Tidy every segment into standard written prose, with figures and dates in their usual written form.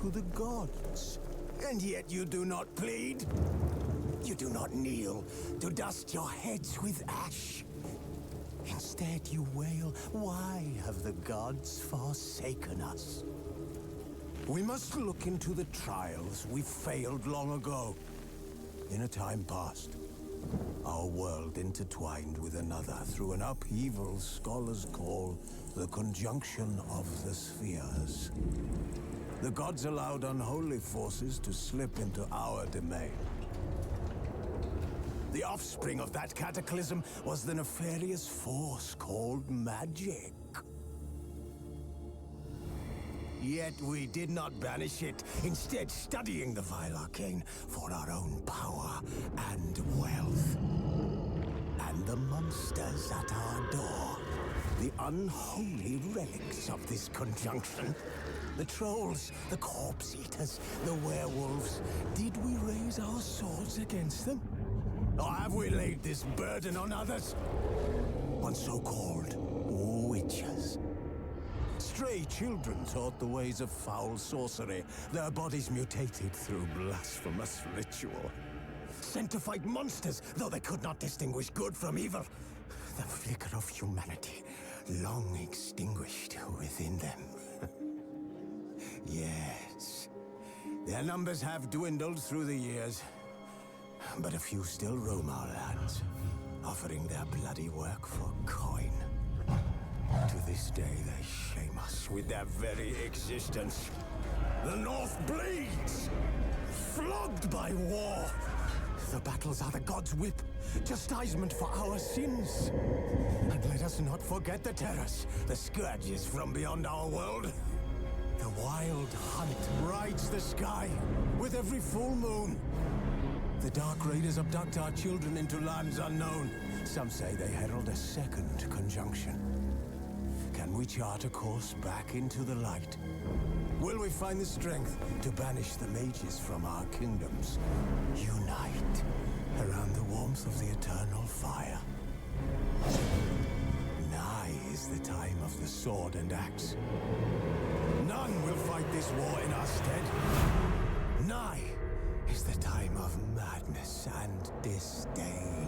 to the gods. And yet you do not plead. You do not kneel to dust your heads with ash. Instead you wail, why have the gods forsaken us? We must look into the trials we failed long ago. In a time past, our world intertwined with another through an upheaval scholars call the conjunction of the spheres. The gods allowed unholy forces to slip into our domain. The offspring of that cataclysm was the nefarious force called magic. Yet we did not banish it, instead studying the vile arcane for our own power and wealth. And the monsters at our door, the unholy relics of this conjunction. The trolls, the corpse eaters, the werewolves. Did we raise our swords against them? Or have we laid this burden on others? On so-called witches. Stray children taught the ways of foul sorcery, their bodies mutated through blasphemous ritual. Sent to fight monsters, though they could not distinguish good from evil. The flicker of humanity, long extinguished within them. Yes, their numbers have dwindled through the years, but a few still roam our lands, offering their bloody work for coin. To this day, they shame us with their very existence. The North bleeds, flogged by war. The battles are the gods' whip, chastisement for our sins. And let us not forget the terrors, the scourges from beyond our world. The wild hunt rides the sky with every full moon. The Dark Raiders abduct our children into lands unknown. Some say they herald a second conjunction. Can we chart a course back into the light? Will we find the strength to banish the mages from our kingdoms? Unite around the warmth of the eternal fire. Nigh is the time of the sword and axe. None will fight this war in our stead. Nigh is the time of madness and disdain.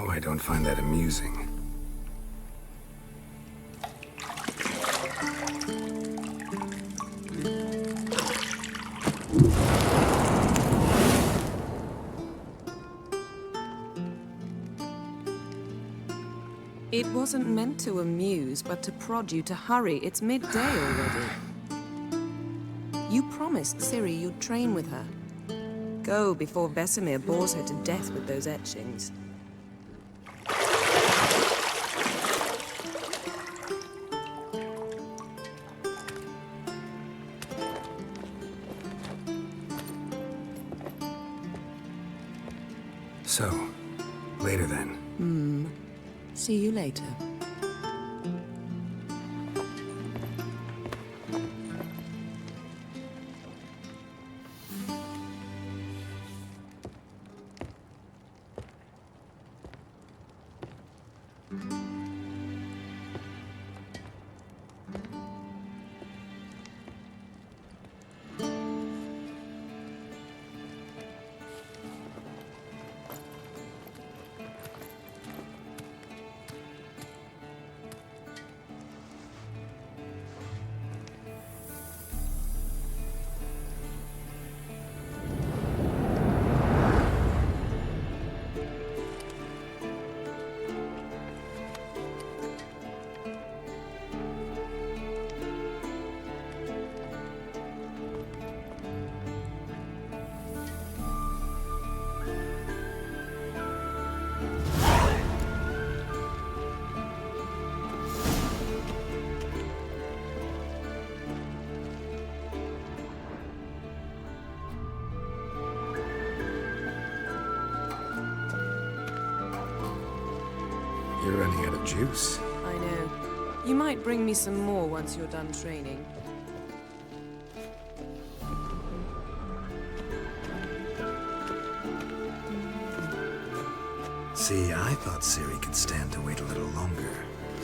know I don't find that amusing. It wasn't meant to amuse, but to prod you to hurry. It's midday already. You promised Ciri you'd train with her. Go before Vesemir bores her to death with those etchings. So, later then. See you later. You're running out of juice. I know. You might bring me some more once you're done training. See, I thought Ciri could stand to wait a little longer.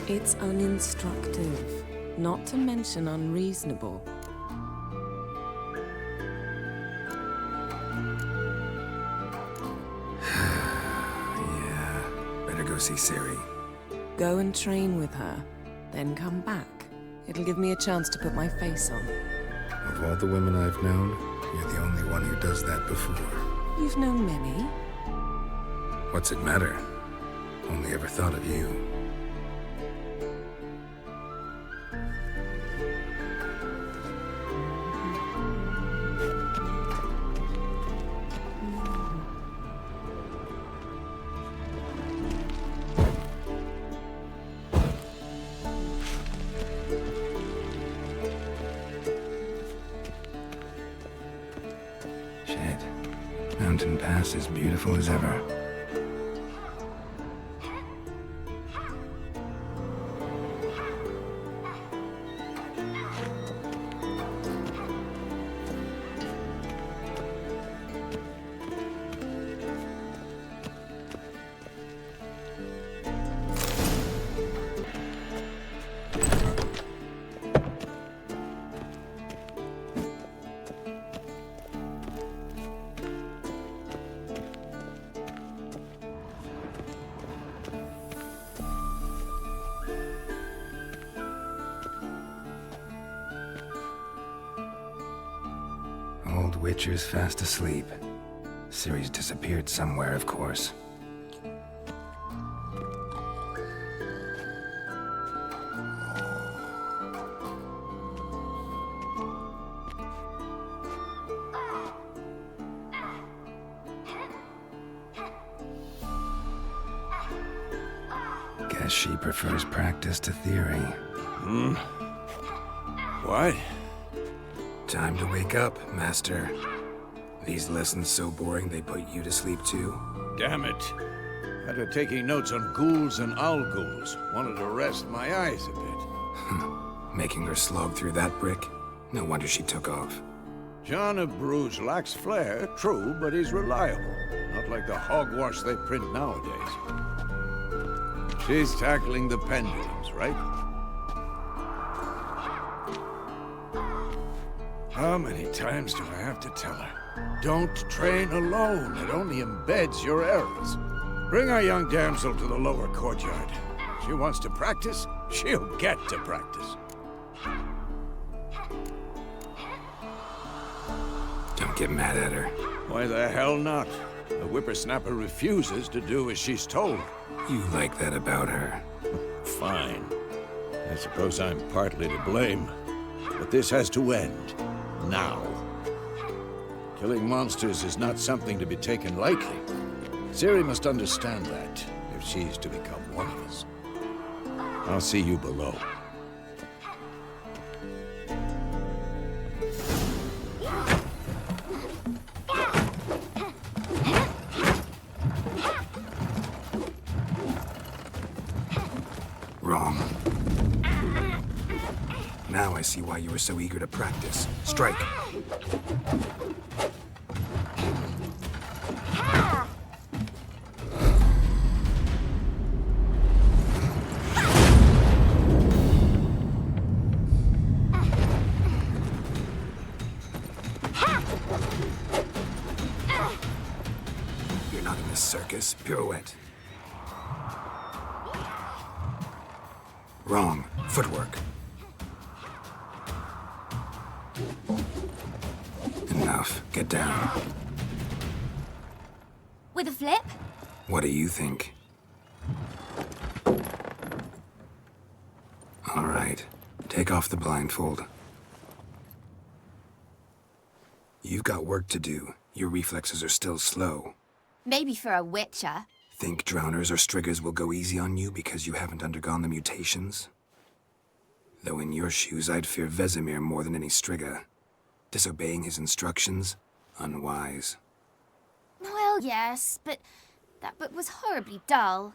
It's uninstructive, not to mention unreasonable. Yeah, better go see Ciri. Go and train with her, then come back. It'll give me a chance to put my face on. Of all the women I've known, you're the only one who does that before. You've known many. What's it matter? Only ever thought of you. Shit. Mountain Pass is beautiful as ever. Old Witcher's fast asleep. Ciri's disappeared somewhere, of course. Guess she prefers practice to theory. What? Time to wake up, Master. These lessons so boring they put you to sleep too? Damn it. Had her taking notes on ghouls and owl ghouls. Wanted to rest my eyes a bit. Making her slog through that brick? No wonder she took off. John of Bruges lacks flair, true, but he's reliable. Not like the hogwash they print nowadays. She's tackling the pendulums, right? How many times do I have to tell her? Don't train alone. It only embeds your errors. Bring our young damsel to the lower courtyard. She wants to practice, she'll get to practice. Don't get mad at her. Why the hell not? The whippersnapper refuses to do as she's told. You like that about her. Fine. I suppose I'm partly to blame. But this has to end. Now. Killing monsters is not something to be taken lightly. Ciri must understand that, if she's to become one of us. I'll see you below. Wrong. Now I see why you were so eager to practice. Strike. You're not in this circus. Pirouette. Wrong. Footwork. Enough. Get down. With a flip? What do you think? All right. Take off the blindfold. You've got work to do. Your reflexes are still slow. Maybe for a witcher. Think drowners or striggers will go easy on you because you haven't undergone the mutations? Though in your shoes, I'd fear Vesemir more than any strigger. Disobeying his instructions? Unwise. Well, yes, but that book was horribly dull.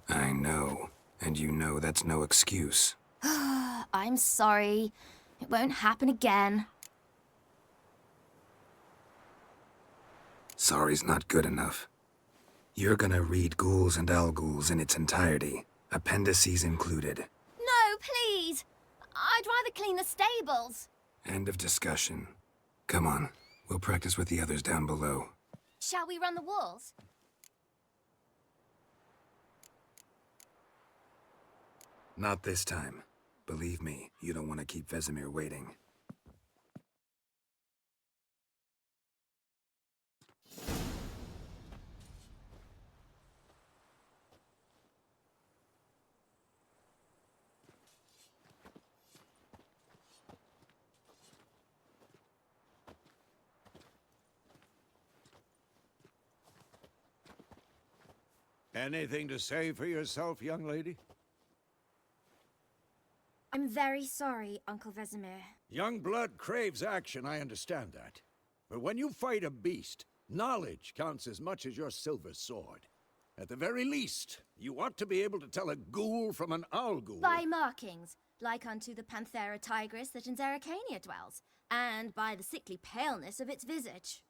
I know. And you know that's no excuse. I'm sorry. It won't happen again. Sorry's not good enough. You're gonna read Ghouls and Al-Ghouls in its entirety, appendices included. No, please! I'd rather clean the stables. End of discussion. Come on, we'll practice with the others down below. Shall we run the walls? Not this time. Believe me, you don't want to keep Vesemir waiting. Anything to say for yourself, young lady? I'm very sorry, Uncle Vesemir. Young blood craves action, I understand that. But when you fight a beast, knowledge counts as much as your silver sword. At the very least, you ought to be able to tell a ghoul from an owl-ghoul. By markings, like unto the Panthera tigris that in Zerrikania dwells, and by the sickly paleness of its visage.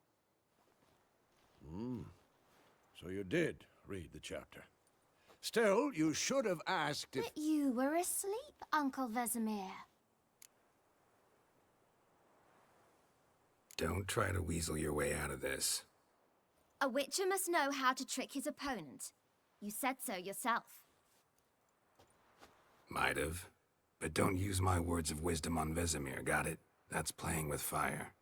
So you did read the chapter. Still, you should have asked if... But you were asleep, Uncle Vesemir. Don't try to weasel your way out of this. A witcher must know how to trick his opponent. You said so yourself. Might have. But don't use my words of wisdom on Vesemir, got it? That's playing with fire.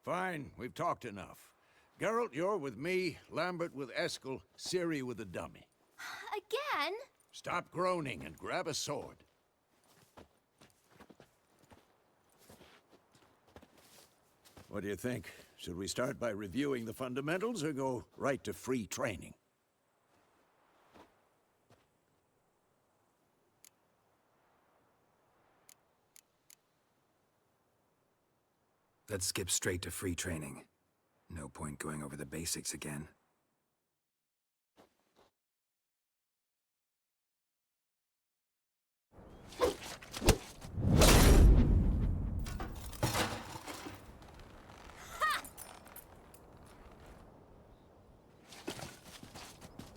Fine, we've talked enough. Geralt, you're with me, Lambert with Eskel, Ciri with the dummy. Again? Stop groaning and grab a sword. What do you think? Should we start by reviewing the fundamentals or go right to free training? Let's skip straight to free training. No point going over the basics again.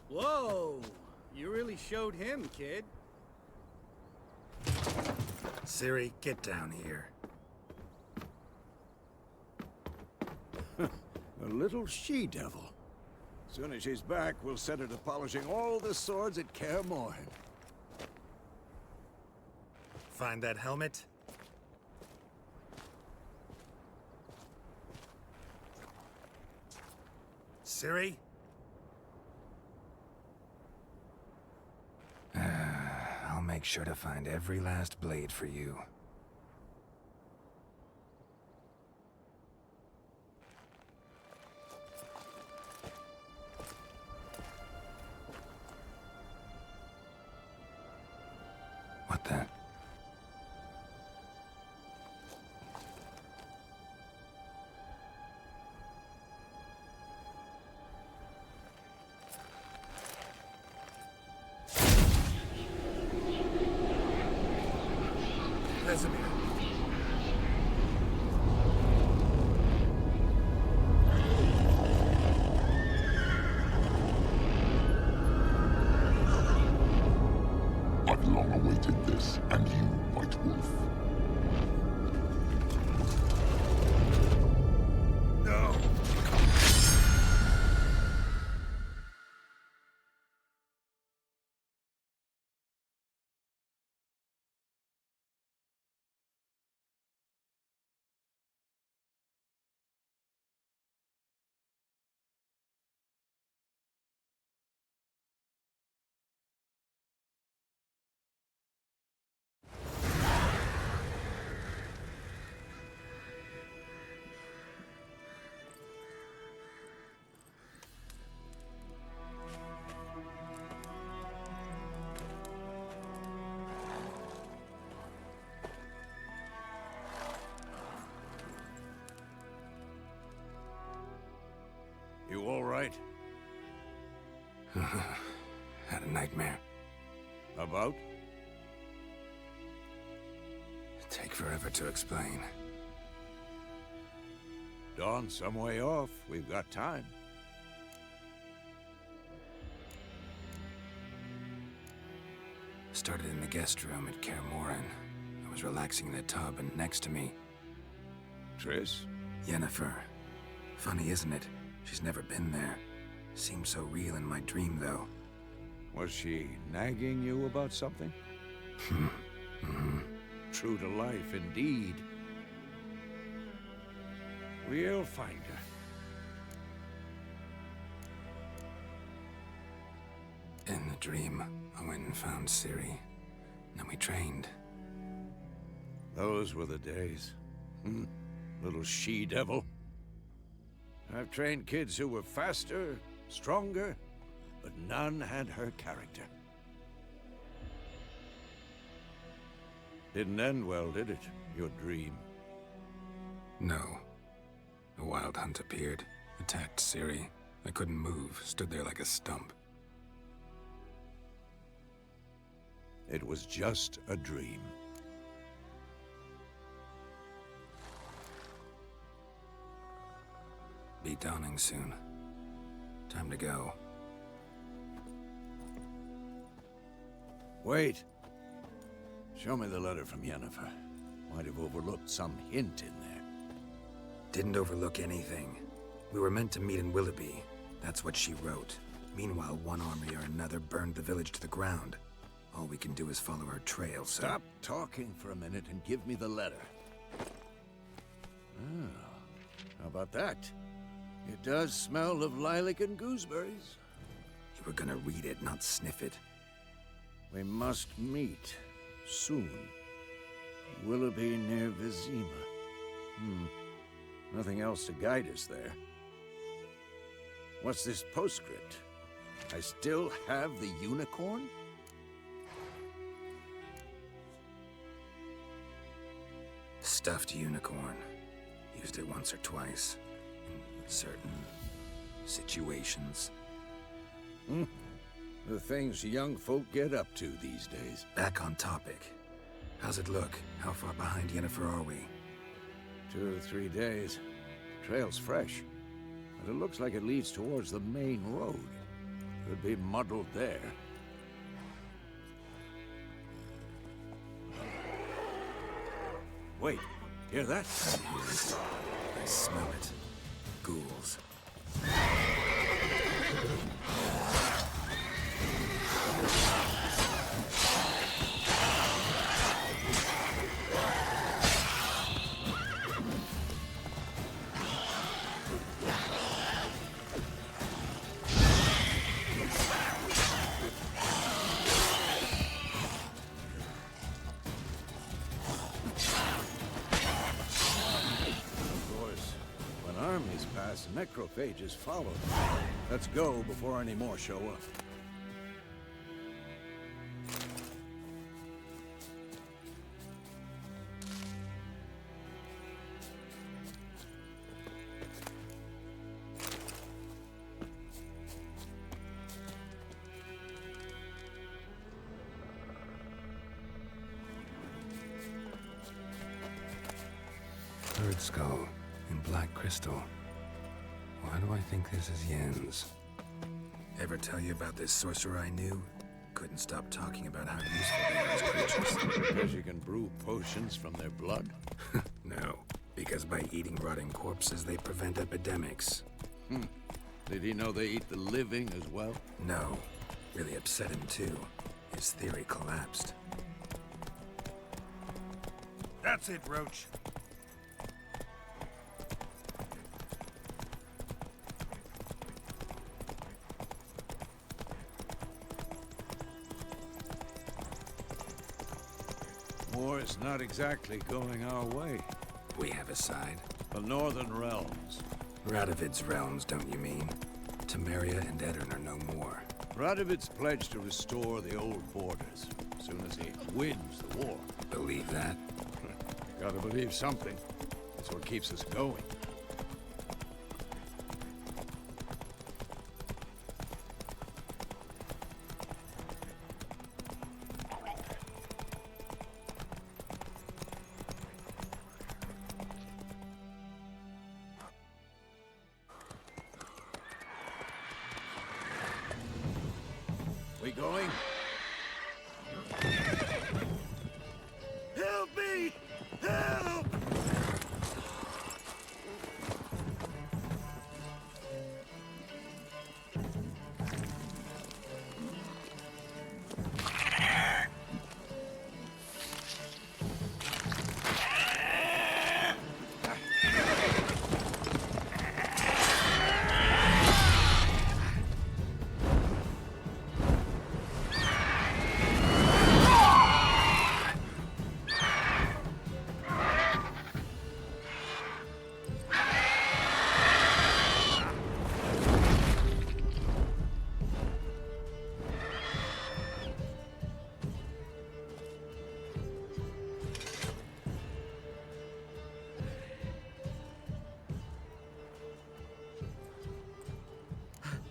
Whoa! You really showed him, kid. Ciri, get down here. A little she-devil. Soon as she's back, we'll set her to polishing all the swords at Kaer Morhen. Find that helmet? Ciri? I'll make sure to find every last blade for you. What the? Vesemir. I've long awaited this, and you, White Wolf. No! You all right? Had a nightmare. About? Take forever to explain. Dawn's some way off. We've got time. Started in the guest room at Kaer Morhen. I was relaxing in the tub, and next to me, Triss? Yennefer. Funny, isn't it? She's never been there. Seemed so real in my dream, though. Was she nagging you about something? True to life, indeed. We'll find her. In the dream, I went and found Ciri. Then we trained. Those were the days. Little she-devil. I've trained kids who were faster, stronger, but none had her character. Didn't end well, did it? Your dream? No. A wild hunt appeared, attacked Ciri. I couldn't move, stood there like a stump. It was just a dream. Be dawning soon. Time to go. Wait. Show me the letter from Yennefer. Might have overlooked some hint in there. Didn't overlook anything. We were meant to meet in Willoughby. That's what she wrote. Meanwhile, one army or another burned the village to the ground. All we can do is follow her trail, so... Stop talking for a minute and give me the letter. Ah, how about that? It does smell of lilac and gooseberries. You were gonna read it, not sniff it. We must meet soon. Willoughby near Vizima. Nothing else to guide us there. What's this postscript? I still have the unicorn? Stuffed unicorn. Used it once or twice. In certain situations. The things young folk get up to these days. Back on topic. How's it look? How far behind Yennefer are we? 2 or 3 days. Trail's fresh, but it looks like it leads towards the main road. Could be muddled there. Wait, hear that? I smell it. Ghouls. Necrophages follow. Let's go before any more show up. Bird skull and black crystal. Why do I think this is Yen's? Ever tell you about this sorcerer I knew? Couldn't stop talking about how useful they are as creatures. Because you can brew potions from their blood? No, because by eating rotting corpses, they prevent epidemics. Did he know they eat the living as well? No, really upset him too. His theory collapsed. That's it, Roach. War is not exactly going our way. We have a side. The Northern Realms. Radovid's realms, don't you mean? Temeria and Edirn are no more. Radovid's pledged to restore the old borders as soon as he wins the war. Believe that? Gotta believe something. That's what keeps us going. We going? Help me! Help!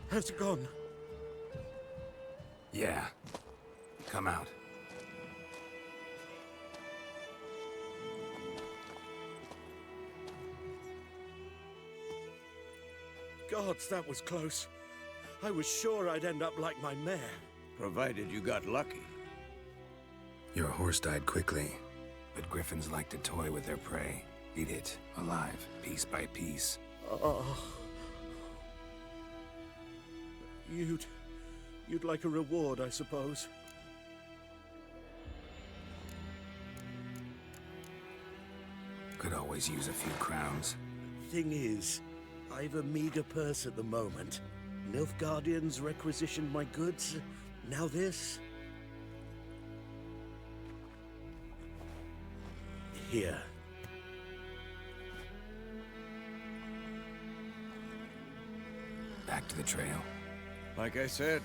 How's it gone? Yeah. Come out. Gods, that was close. I was sure I'd end up like my mare. Provided you got lucky. Your horse died quickly, but griffins like to toy with their prey. Eat it, alive, piece by piece. Oh. You'd like a reward, I suppose. Could always use a few crowns. Thing is, I've a meager purse at the moment. Nilfgaardians requisitioned my goods. Now this. Here. Back to the trail. Like I said,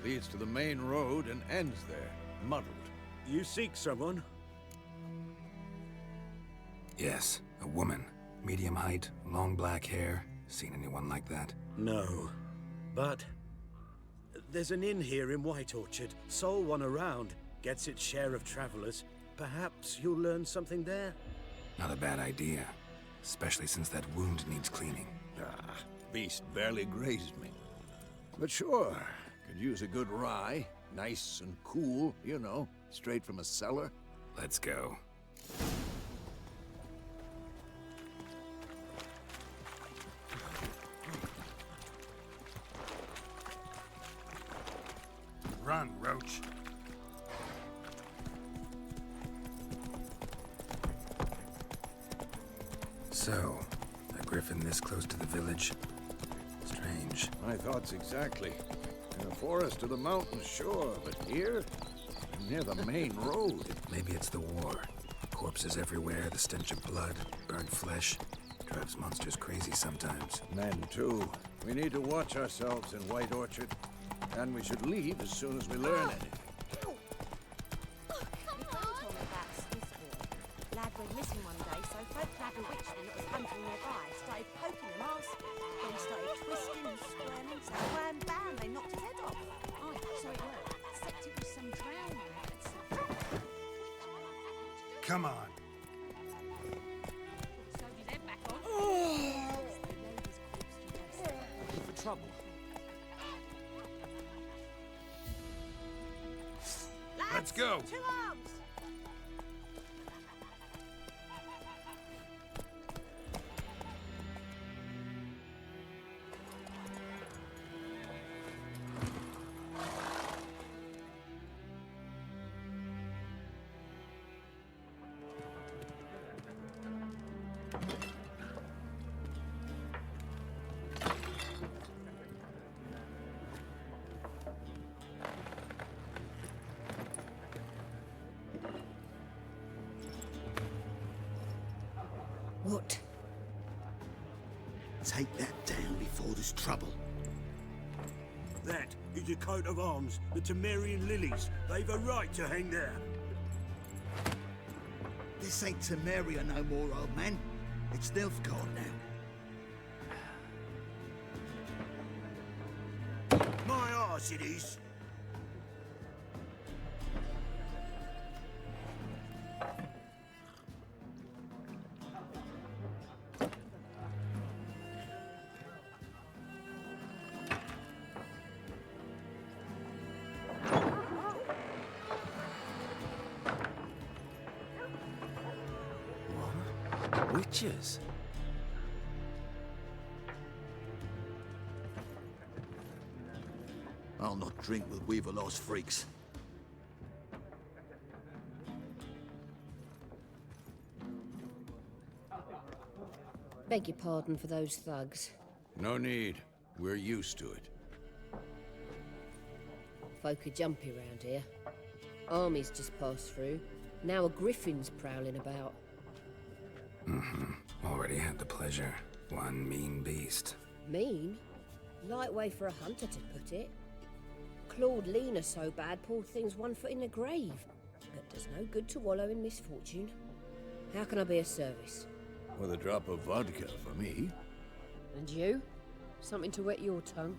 leads to the main road and ends there, muddled. You seek someone? Yes, a woman. Medium height, long black hair. Seen anyone like that? No. But there's an inn here in White Orchard. Sole one around. Gets its share of travelers. Perhaps you'll learn something there? Not a bad idea. Especially since that wound needs cleaning. Beast barely grazed me. But sure, could use a good rye. Nice and cool, you know, straight from a cellar. Let's go. Run, Roach. So, a griffin this close to the village? Strange. My thoughts exactly. In the forest or the mountains, sure, but here? Near the main road. Maybe it's the war. Corpses everywhere, the stench of blood, burnt flesh. Drives monsters crazy sometimes. Men, too. We need to watch ourselves in White Orchard. And we should leave as soon as we learn anything. Lad went missing one day, so folk had a witchman that was hunting nearby, started poking him, asking. Then he started twisting and squirming, so wham bam, they knocked his head off. Oh, so it worked. Except it was some drowning lads. Come on. Sewed his head back on. Looking for trouble. Let's go. To arms! What? Take that down before there's trouble. That is a coat of arms, the Temerian lilies. They've a right to hang there. This ain't Temeria no more, old man. It's Nilfgaard now. My arse it is. Witches? I'll not drink with Weaverlaw's freaks. Beg your pardon for those thugs. No need. We're used to it. Folk are jumpy round here. Armies just passed through. Now a griffin's prowling about. Already had the pleasure. One mean beast. Mean? Light way for a hunter to put it. Clawed Lena so bad, poor thing's 1 foot in the grave. But does no good to wallow in misfortune. How can I be of service? With a drop of vodka for me. And you? Something to wet your tongue?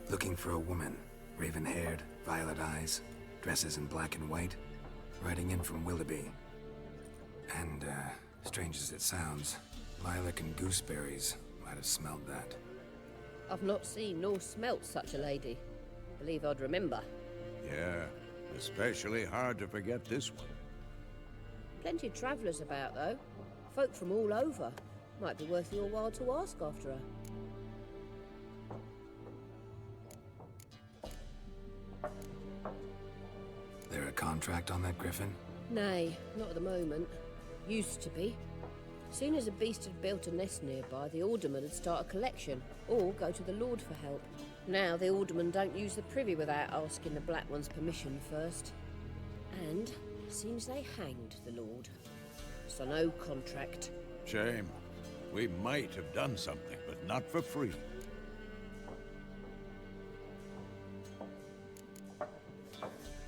Looking for a woman. Raven-haired, violet eyes, dresses in black and white. Riding in from Willoughby. And, strange as it sounds, lilac and gooseberries might have smelled that. I've not seen nor smelt such a lady. Believe I'd remember. Yeah, especially hard to forget this one. Plenty of travellers about, though. Folk from all over. Might be worth your while to ask after her. There a contract on that griffin? Nay, not at the moment. Used to be. Soon as a beast had built a nest nearby, the alderman would start a collection, or go to the Lord for help. Now the alderman don't use the privy without asking the Black One's permission first. And seems they hanged the Lord. So no contract. Shame. We might have done something, but not for free.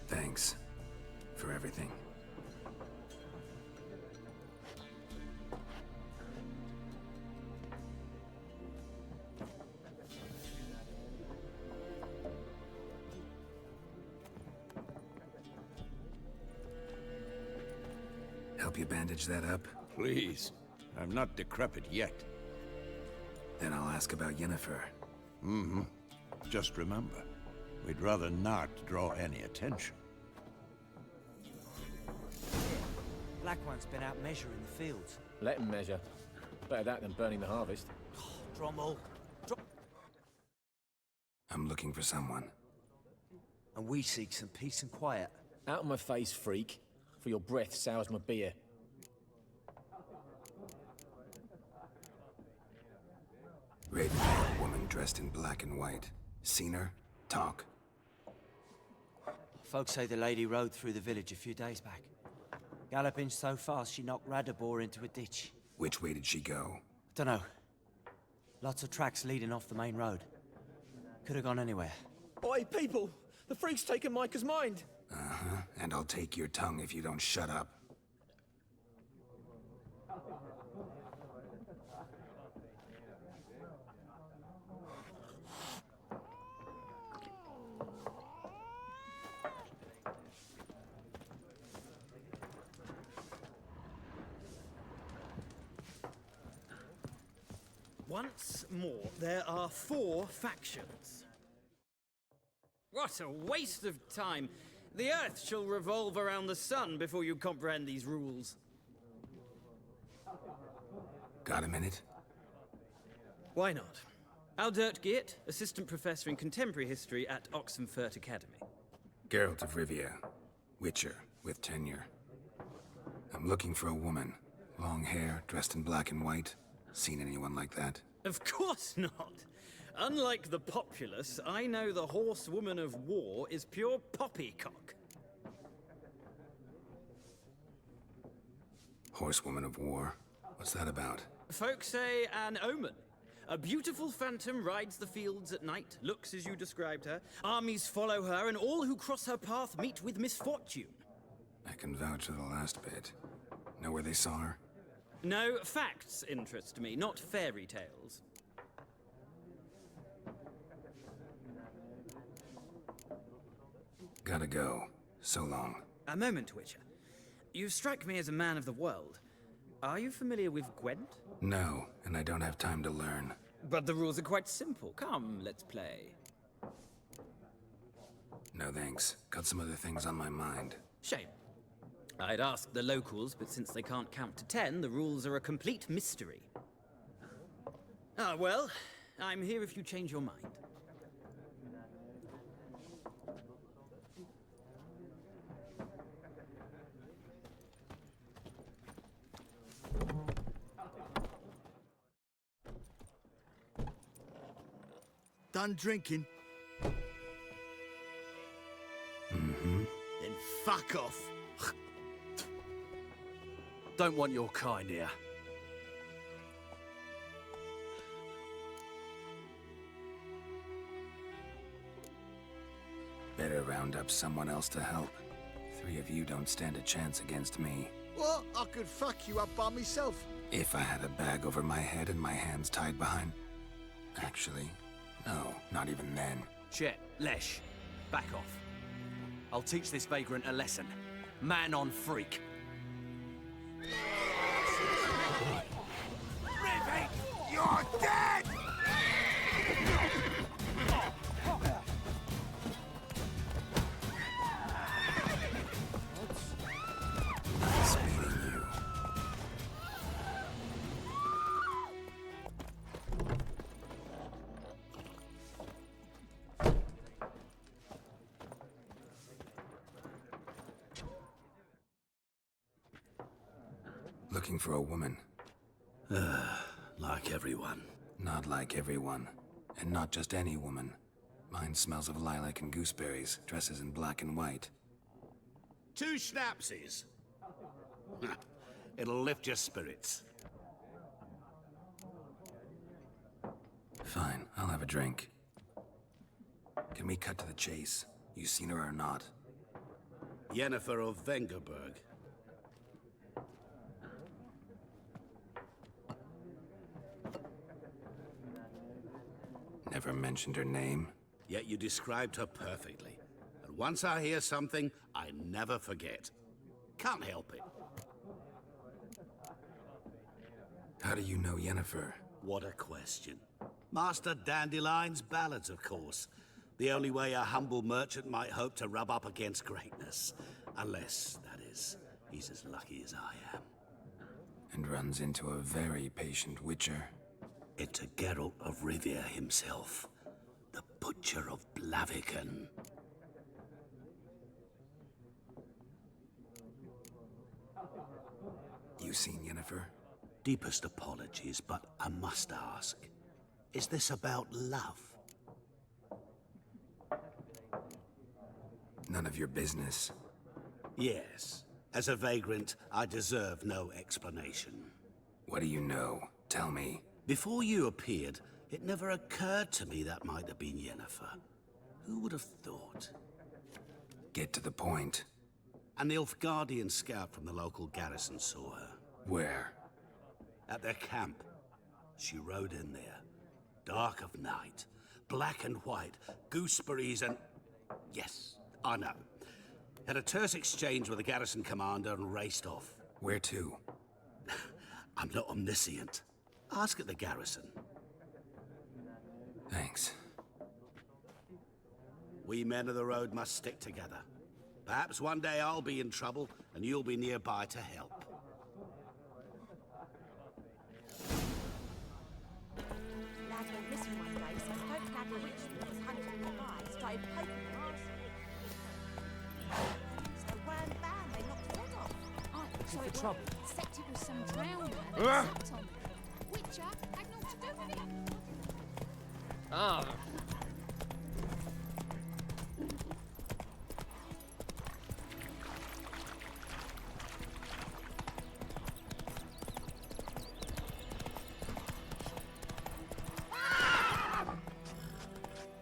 Thanks. For everything. Help you bandage that up? Please. I'm not decrepit yet. Then I'll ask about Yennefer. Just remember, we'd rather not draw any attention. Black One's been out measuring the fields. Let him measure. Better that than burning the harvest. Drommel. I'm looking for someone. And we seek some peace and quiet. Out of my face, freak. For your breath sours my beer. Raven-haired woman dressed in black and white. Seen her? Talk. Folks say the lady rode through the village a few days back. Galloping so fast she knocked Radabor into a ditch. Which way did she go? Dunno. Lots of tracks leading off the main road. Could have gone anywhere. Oi, people! The freak's taken Micah's mind! Uh-huh, and I'll take your tongue if you don't shut up. Once more, there are 4 factions. What a waste of time! The Earth shall revolve around the sun before you comprehend these rules. Got a minute? Why not? Aldert Geert, Assistant Professor in Contemporary History at Oxenfurt Academy. Geralt of Rivia, Witcher, with tenure. I'm looking for a woman. Long hair, dressed in black and white. Seen anyone like that? Of course not! Unlike the populace, I know the horsewoman of war is pure poppycock. Horsewoman of war? What's that about? Folks say an omen. A beautiful phantom rides the fields at night, looks as you described her. Armies follow her, and all who cross her path meet with misfortune. I can vouch for the last bit. Know where they saw her? No, facts interest me, not fairy tales. Gotta go. So long. A moment, Witcher. You strike me as a man of the world. Are you familiar with Gwent? No, and I don't have time to learn. But the rules are quite simple. Come, let's play. No thanks. Got some other things on my mind. Shame. I'd ask the locals, but since they can't count to 10, the rules are a complete mystery. Ah, well, I'm here if you change your mind. Done drinking? Mm-hmm. Then fuck off. Don't want your kind here. Better round up someone else to help. 3 of you don't stand a chance against me. Well, I could fuck you up by myself. If I had a bag over my head and my hands tied behind... Actually, no, not even then. Shit, Lesh. Back off. I'll teach this vagrant a lesson. Man on freak. Rivik, you're dead! Nice meeting you. Looking for a woman. Like everyone. Not like everyone. And not just any woman. Mine smells of lilac and gooseberries, dresses in black and white. 2 schnapsies. It'll lift your spirits. Fine, I'll have a drink. Can we cut to the chase? You seen her or not? Yennefer of Vengerberg. Never mentioned her name. Yet you described her perfectly. And once I hear something, I never forget. Can't help it. How do you know Yennefer? What a question. Master Dandelion's ballads, of course. The only way a humble merchant might hope to rub up against greatness. Unless, that is, he's as lucky as I am. And runs into a very patient witcher. Into Geralt of Rivia himself. The Butcher of Blaviken. You seen Yennefer? Deepest apologies, but I must ask. Is this about love? None of your business. Yes. As a vagrant, I deserve no explanation. What do you know? Tell me. Before you appeared, it never occurred to me that might have been Yennefer. Who would have thought? Get to the point. An Nilfgaardian scout from the local garrison saw her. Where? At their camp. She rode in there. Dark of night. Black and white. Gooseberries and... Yes, I know. Had a terse exchange with the garrison commander and raced off. Where to? I'm not omniscient. Ask at the garrison. Thanks. We men of the road must stick together. Perhaps one day I'll be in trouble and you'll be nearby to help. Lads went missing one day, so folk had the witch that was hunting nearby started poking them arse. So wham bam, they knocked his head off. Oh, so for it trouble. Except it was some drowner Ah! that sucked on me. Witcher had naught to do with it. Ah.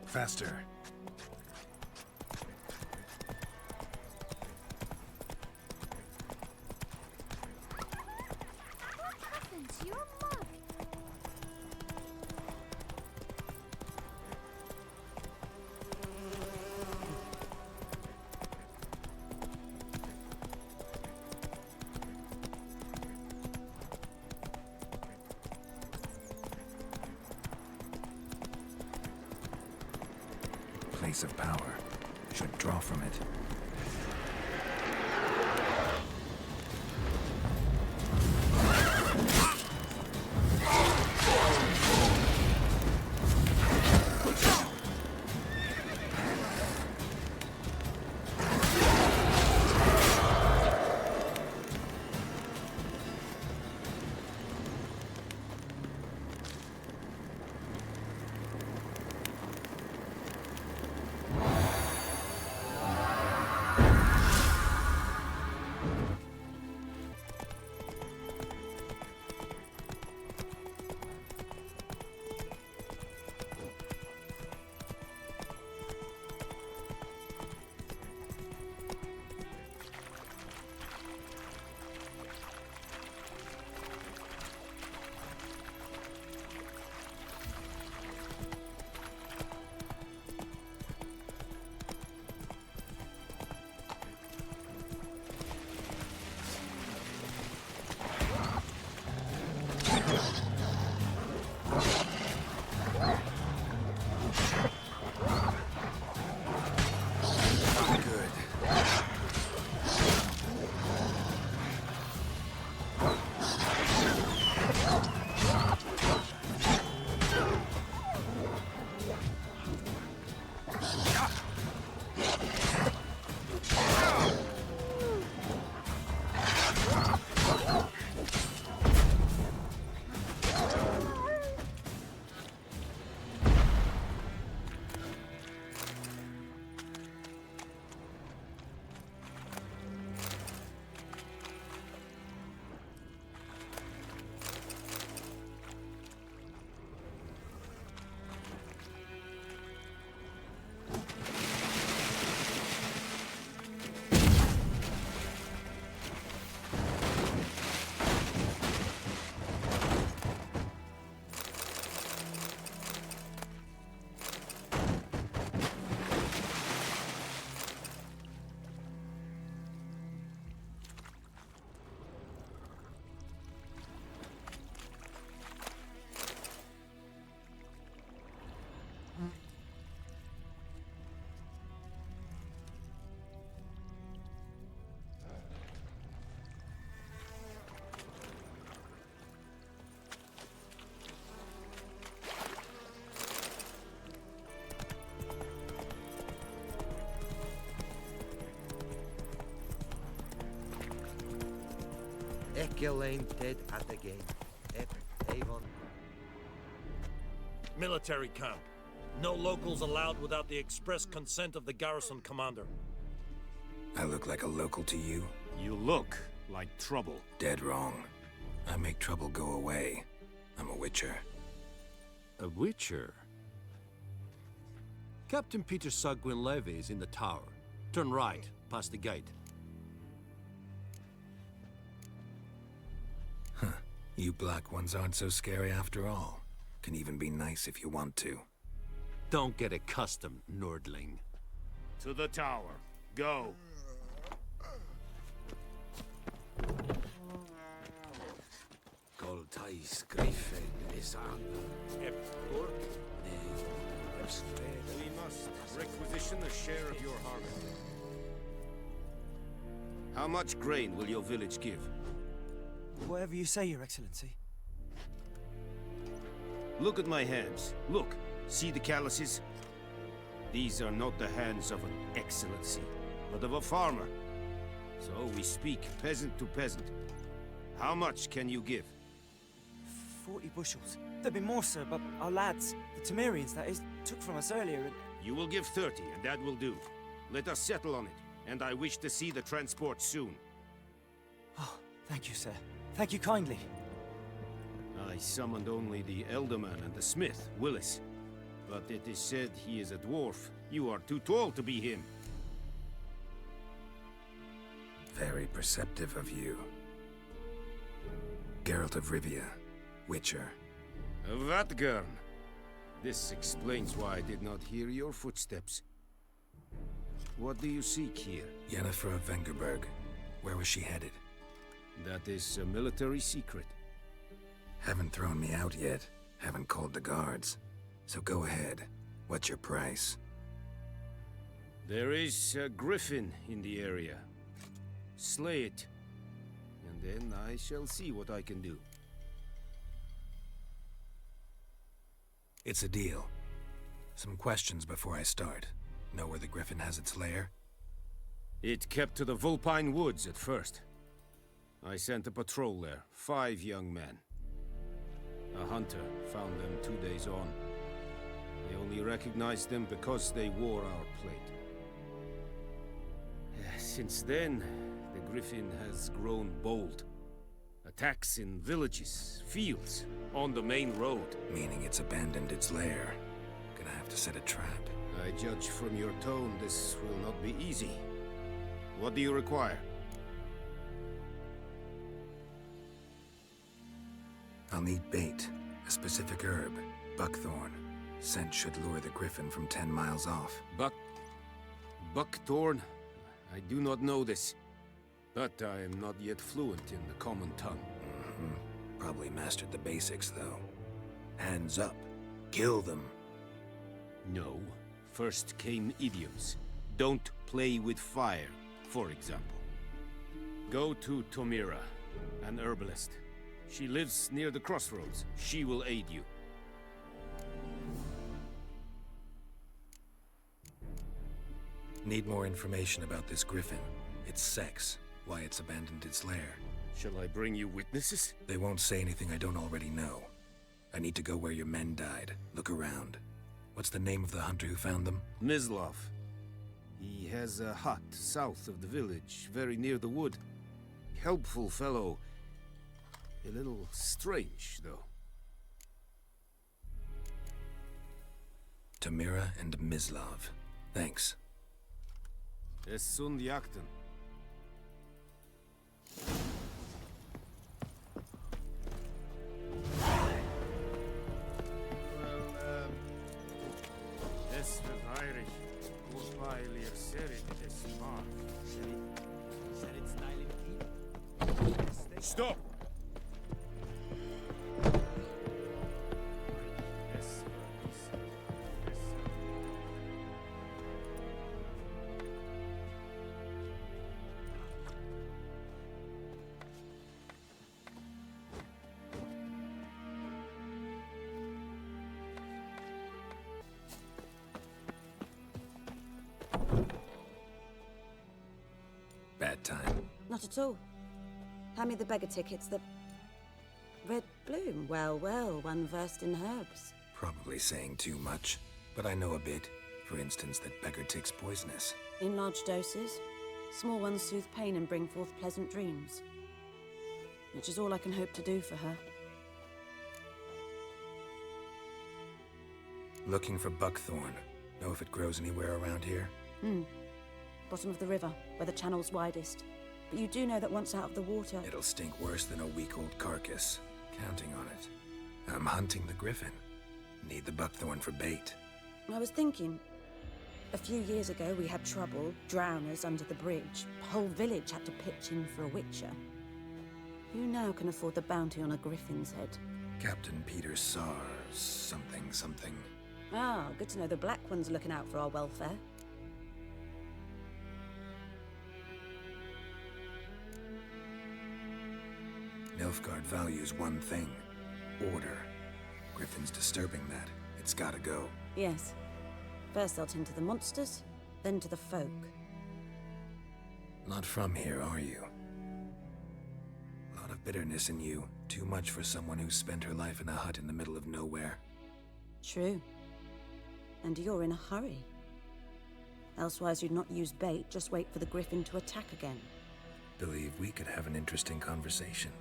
Faster. What happened to your mug? Place of power. Should draw from it. Elaine dead at the game. Avon. Military camp. No locals allowed without the express consent of the garrison commander. I look like a local to you? You look like trouble. Dead wrong. I make trouble go away. I'm a witcher. A witcher? Captain Peter Sagwin Levy is in the tower. Turn right, past the gate. Huh. You black ones aren't so scary after all. Can even be nice if you want to. Don't get accustomed, Nordling. To the tower. Go. Goltais Griffin is on. We must requisition a share of your harvest. How much grain will your village give? Whatever you say, Your Excellency. Look at my hands. Look. See the calluses? These are not the hands of an excellency, but of a farmer. So we speak peasant to peasant. How much can you give? 40 bushels. There'd be more, sir, but our lads, the Temerians, that is, took from us earlier and... You will give 30, and that will do. Let us settle on it, and I wish to see the transport soon. Oh, thank you, sir. Thank you kindly. I summoned only the Elderman and the smith, Willis. But it is said he is a dwarf. You are too tall to be him. Very perceptive of you. Geralt of Rivia, Witcher. Vatgern. This explains why I did not hear your footsteps. What do you seek here? Yennefer of Vengerberg. Where was she headed? That is a military secret. Haven't thrown me out yet. Haven't called the guards. So go ahead. What's your price? There is a griffin in the area. Slay it. And then I shall see what I can do. It's a deal. Some questions before I start. Know where the griffin has its lair? It kept to the Vulpine Woods at first. I sent a patrol there, 5 young men. A hunter found them 2 days on. They only recognized them because they wore our plate. Since then, the griffin has grown bold. Attacks in villages, fields, on the main road. Meaning it's abandoned its lair. Gonna have to set a trap. I judge from your tone this will not be easy. What do you require? I'll need bait, a specific herb, buckthorn. Scent should lure the griffin from 10 miles off. Buckthorn? I do not know this. But I am not yet fluent in the common tongue. Probably mastered the basics, though. Hands up. Kill them. No. First came idioms. Don't play with fire, for example. Go to Tomira, an herbalist. She lives near the crossroads. She will aid you. Need more information about this griffin. Its sex, why it's abandoned its lair. Shall I bring you witnesses? They won't say anything I don't already know. I need to go where your men died. Look around. What's the name of the hunter who found them? Mislav. He has a hut south of the village, very near the wood. Helpful fellow. A little strange, though. Tamira and Mislav. Thanks. Es sunt jakten. Es verweirig, wobei ihr serit es mag. Stop! Bad time. Not at all. Hand me the beggar tickets, the... Red bloom. Well, well, one versed in herbs. Probably saying too much, but I know a bit. For instance, that beggar tick's poisonous. In large doses. Small ones soothe pain and bring forth pleasant dreams. Which is all I can hope to do for her. Looking for buckthorn. Know if it grows anywhere around here? Bottom of the river, where the channel's widest. But you do know that once out of the water... It'll stink worse than a week-old carcass. Counting on it. I'm hunting the griffin. Need the buckthorn for bait. I was thinking... A few years ago, we had trouble, drowners under the bridge. The whole village had to pitch in for a witcher. Who now can afford the bounty on a griffin's head? Captain Peter Sars, something. Ah, good to know the Black One's looking out for our welfare. Nilfgaard values one thing. Order. Griffin's disturbing that. It's gotta go. Yes. First they'll tend to the monsters, then to the folk. Not from here, are you? A lot of bitterness in you. Too much for someone who spent her life in a hut in the middle of nowhere. True. And you're in a hurry. Elsewise you'd not use bait, just wait for the griffin to attack again. Believe we could have an interesting conversation.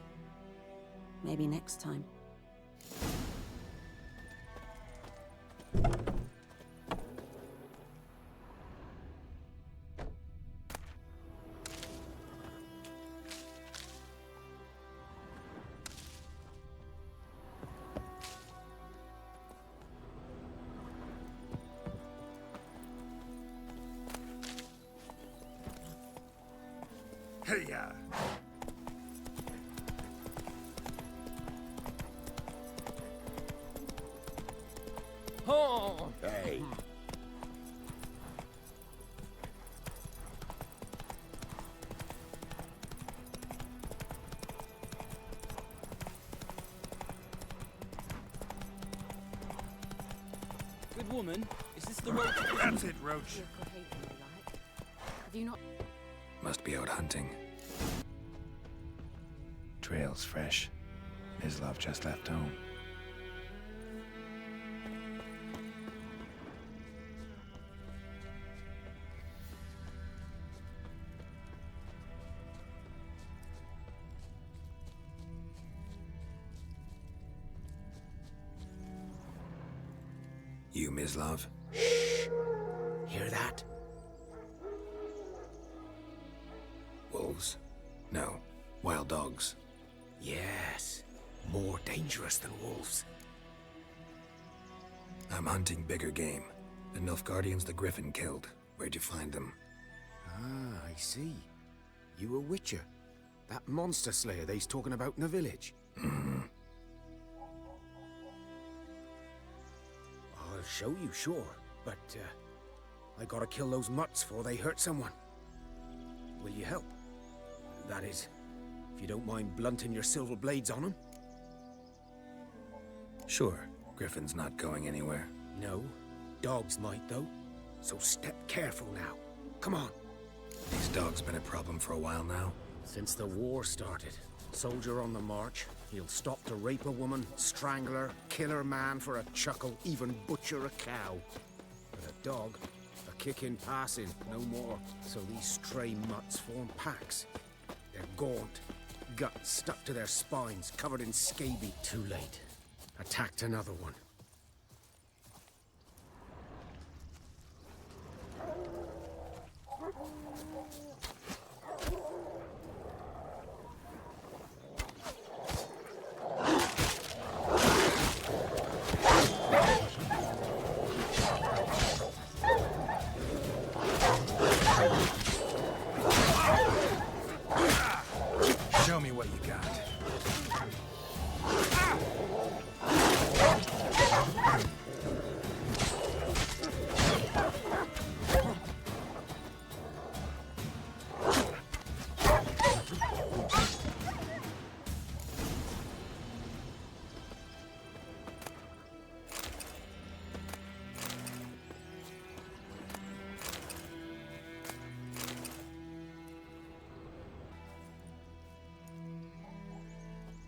Maybe next time. Hey-ya! Oh! Hey. Good woman, is this the roach? That's it, Roach. Have you not... Must be out hunting. Trail's fresh. Mislav just left home. You, Mislav? Hear that? Wolves? No. Wild dogs. Yes. More dangerous than wolves. I'm hunting bigger game. The Nilfgaardians the Griffin killed. Where'd you find them? Ah, I see. You a witcher. That monster slayer they's talking about in the village. I'll show you, sure. But, I gotta kill those mutts before they hurt someone. Will you help? That is, if you don't mind blunting your silver blades on them. Sure. Griffin's not going anywhere. No. Dogs might, though. So step careful now. Come on. These dogs been a problem for a while now? Since the war started. Soldier on the march. He'll stop to rape a woman, strangle her, kill her man for a chuckle, even butcher a cow. But a dog, a kick in passing, no more. So these stray mutts form packs. They're gaunt, guts stuck to their spines, covered in scabies. Too late. Attacked another one. Show me what you got.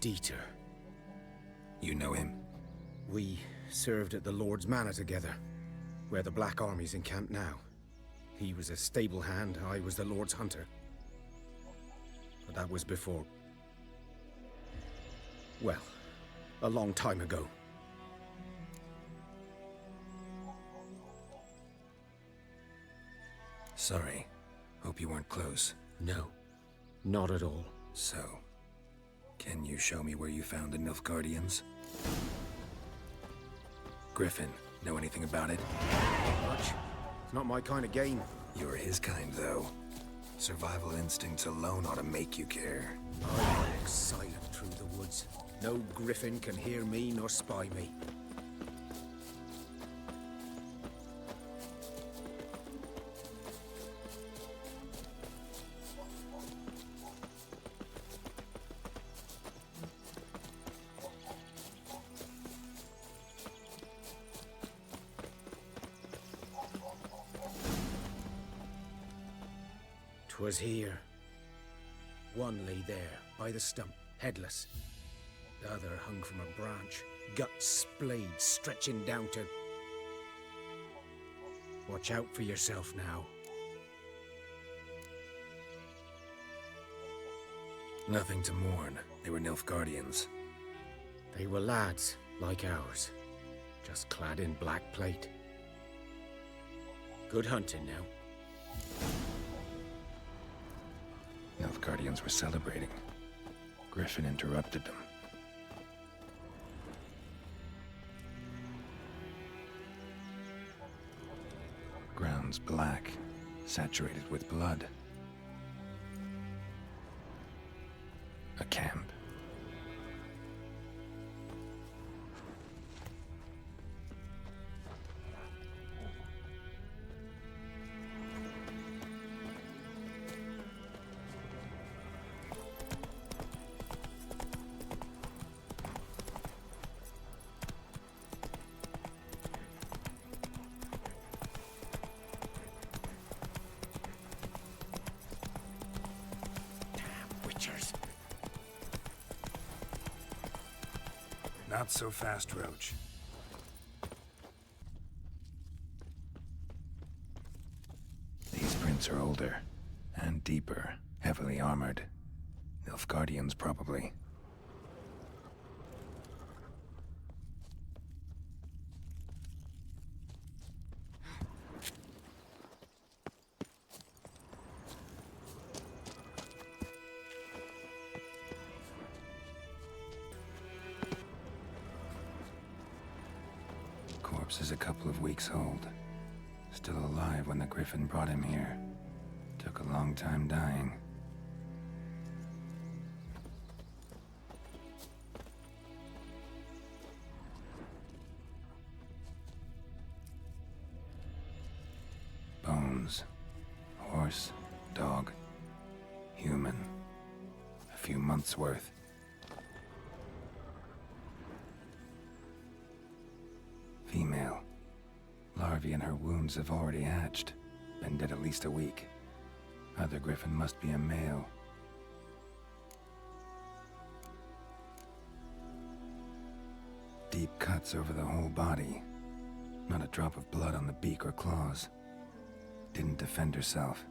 Dieter. You know him? We served at the Lord's Manor together, where the Black Army's encamped now. He was a stable hand, I was the Lord's hunter. But that was before... well, a long time ago. Sorry. Hope you weren't close. No, not at all. So, can you show me where you found the Nilfgaardians? Griffin, know anything about it? Not much. It's not my kind of game. You're his kind, though. Survival instincts alone ought to make you care. I walk silent through the woods. No griffin can hear me nor spy me. 'Twas here. One lay there, by the stump, headless. The other hung from a branch, guts splayed, stretching down to... Watch out for yourself now. Nothing to mourn. They were Nilfgaardians. They were lads, like ours, just clad in black plate. Good hunting now. Nilfgaardians were celebrating. Griffin interrupted them. Ground's black, saturated with blood. A camp. Not so fast, Roach. These prints are older and deeper, heavily armored. Nilfgaardians, probably. Corpse is a couple of weeks old. Still alive when the Griffin brought him here. Took a long time dying. Bones. Horse, dog, human. A few months' worth. Female. Larvae in her wounds have already hatched. Been dead at least a week. Other Griffin must be a male. Deep cuts over the whole body. Not a drop of blood on the beak or claws. Didn't defend herself.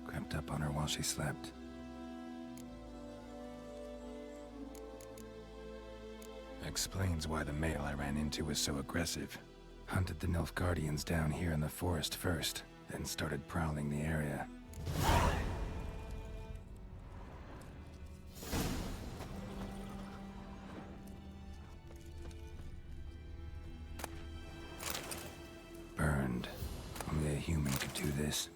Crept up on her while she slept. Explains why the male I ran into was so aggressive. Hunted the Nilfgaardians down here in the forest first, then started prowling the area. Burned. Only a human could do this.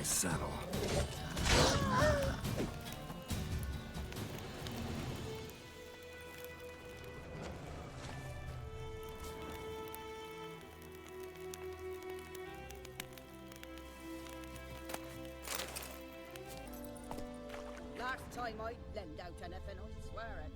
Saddle. Last time I lend out anything, I swear it.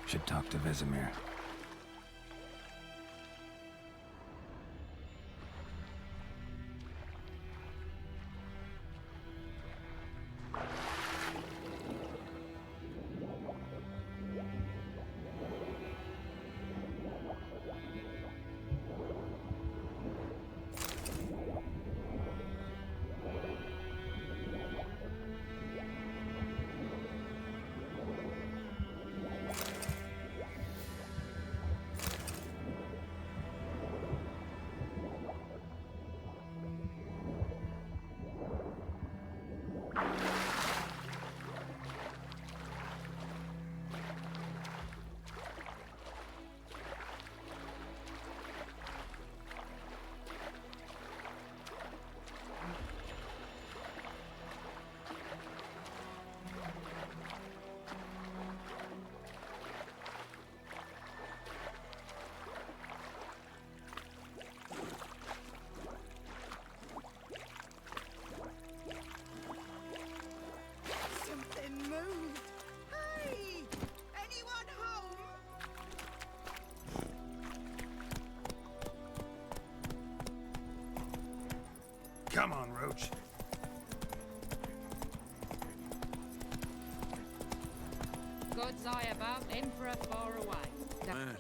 Should talk to Vesemir. Something moved. Hey! Anyone home? Come on, Roach. God's eye above, Emperor far away. Man,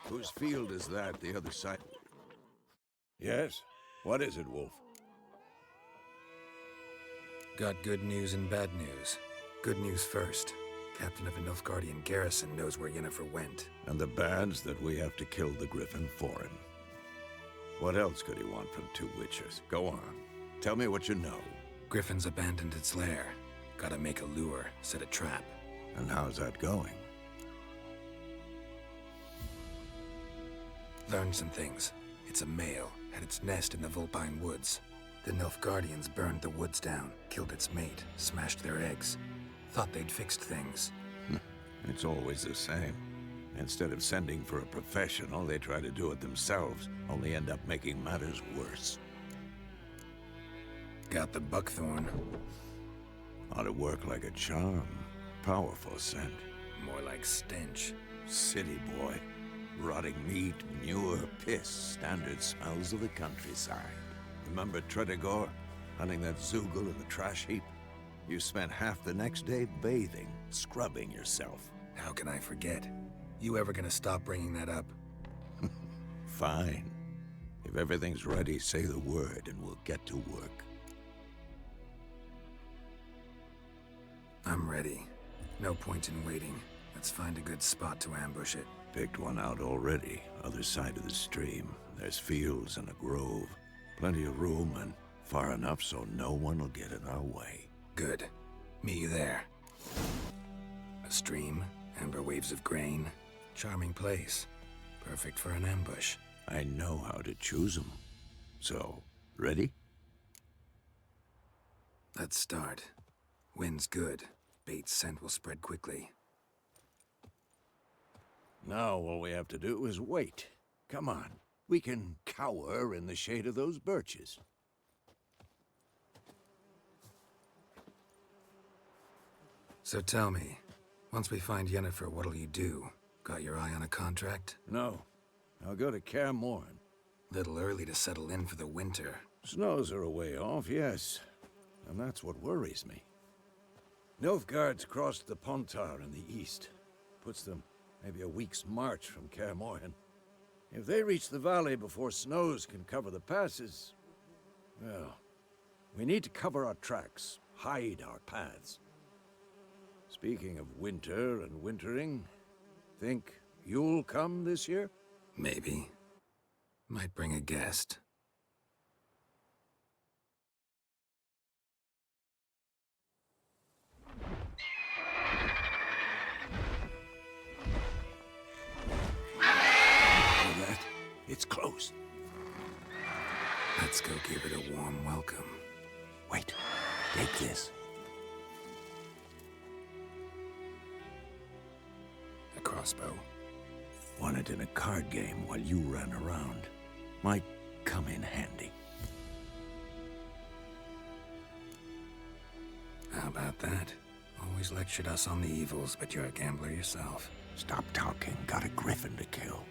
whose field is that, the other side? Yes? What is it, Wolf? Got good news and bad news. Good news first. Captain of a Nilfgaardian garrison knows where Yennefer went. And the bad's that we have to kill the Griffin for him. What else could he want from two Witchers? Go on. Tell me what you know. Griffin's abandoned its lair. Gotta make a lure, set a trap. And how's that going? Learned some things. It's a male, had its nest in the Vulpine Woods. The Nilfgaardians burned the woods down, killed its mate, smashed their eggs. Thought they'd fixed things. It's always the same. Instead of sending for a professional, they try to do it themselves, only end up making matters worse. Got the buckthorn. Ought to work like a charm. Powerful scent. More like stench. City boy. Rotting meat, manure, piss, standard smells of the countryside. Remember Tredegor? Hunting that Zoogle in the trash heap? You spent half the next day bathing, scrubbing yourself. How can I forget? You ever gonna stop bringing that up? Fine. If everything's ready, say the word and we'll get to work. I'm ready. No point in waiting. Let's find a good spot to ambush it. Picked one out already, other side of the stream. There's fields and a grove. Plenty of room and far enough so no one will get in our way. Good. Meet you there. A stream, amber waves of grain. Charming place. Perfect for an ambush. I know how to choose them. So, ready? Let's start. Wind's good. Bait's scent will spread quickly. Now all we have to do is wait. Come on. We can cower in the shade of those birches. So tell me, once we find Yennefer, what'll you do? Got your eye on a contract? No. I'll go to Kaer Morhen. Little early to settle in for the winter. Snows are a way off, yes. And that's what worries me. Nilfgaard's crossed the Pontar in the east. Puts them maybe a week's march from Kaer Morhen. If they reach the valley before snows can cover the passes, well, we need to cover our tracks, hide our paths. Speaking of winter and wintering, think you'll come this year? Maybe. Might bring a guest. It's close. Let's go give it a warm welcome. Wait, take this. A crossbow. Won it in a card game while you ran around. Might come in handy. How about that? Always lectured us on the evils, but you're a gambler yourself. Stop talking. Got a griffin to kill.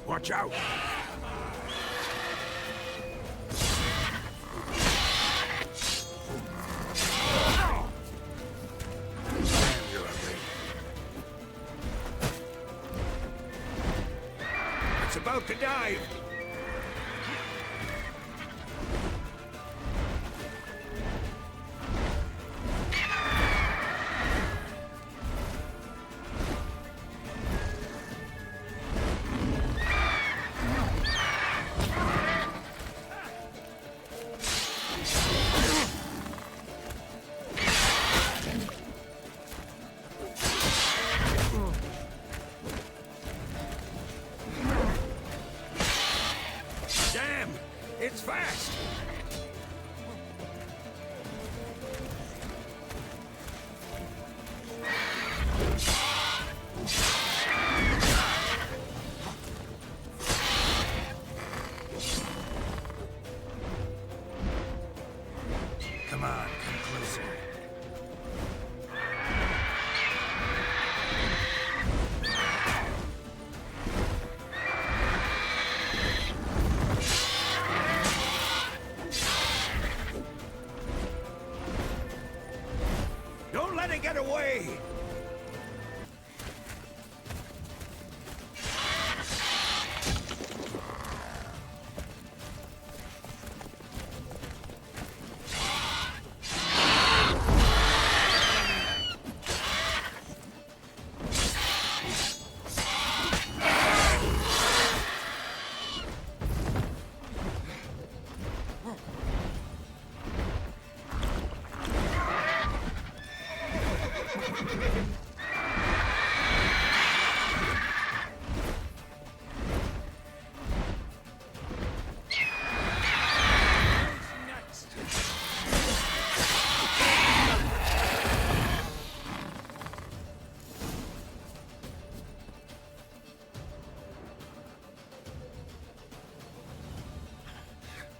Watch out! It's about to dive! It's fast! Come on, come closer. Don't let it get away!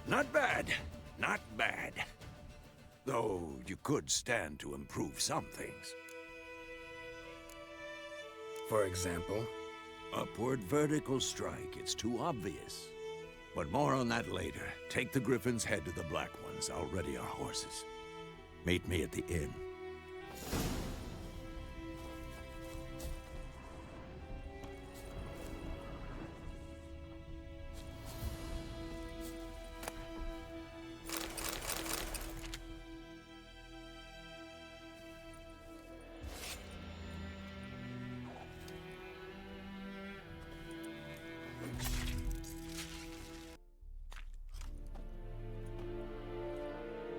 Not bad. Not bad. Though you could stand to improve some things. For example? Upward vertical strike. It's too obvious. But more on that later. Take the Griffin's head to the Black Ones. I'll ready our horses. Meet me at the inn.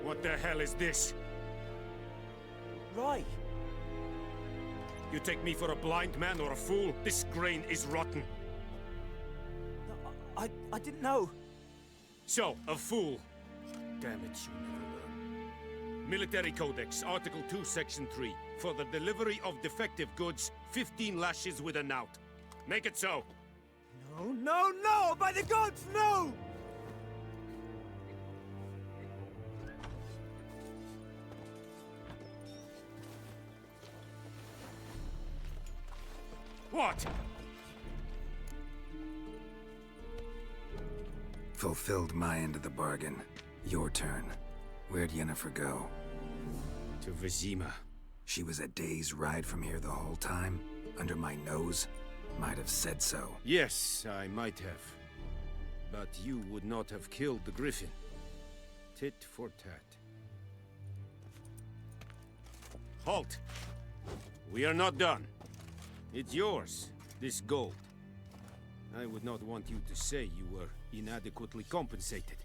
What the hell is this? Right. You take me for a blind man or a fool? This grain is rotten. No, I didn't know. So, a fool. Damn it, you never learn. Military Codex, Article 2, Section 3. For the delivery of defective goods, 15 lashes with a knout. Make it so. No, no, no! By the gods, no! What? Fulfilled my end of the bargain. Your turn. Where'd Yennefer go? To Vizima. She was a day's ride from here the whole time? Under my nose? Might have said so. Yes, I might have. But you would not have killed the Griffin. Tit for tat. Halt! We are not done. It's yours, this gold. I would not want you to say you were inadequately compensated.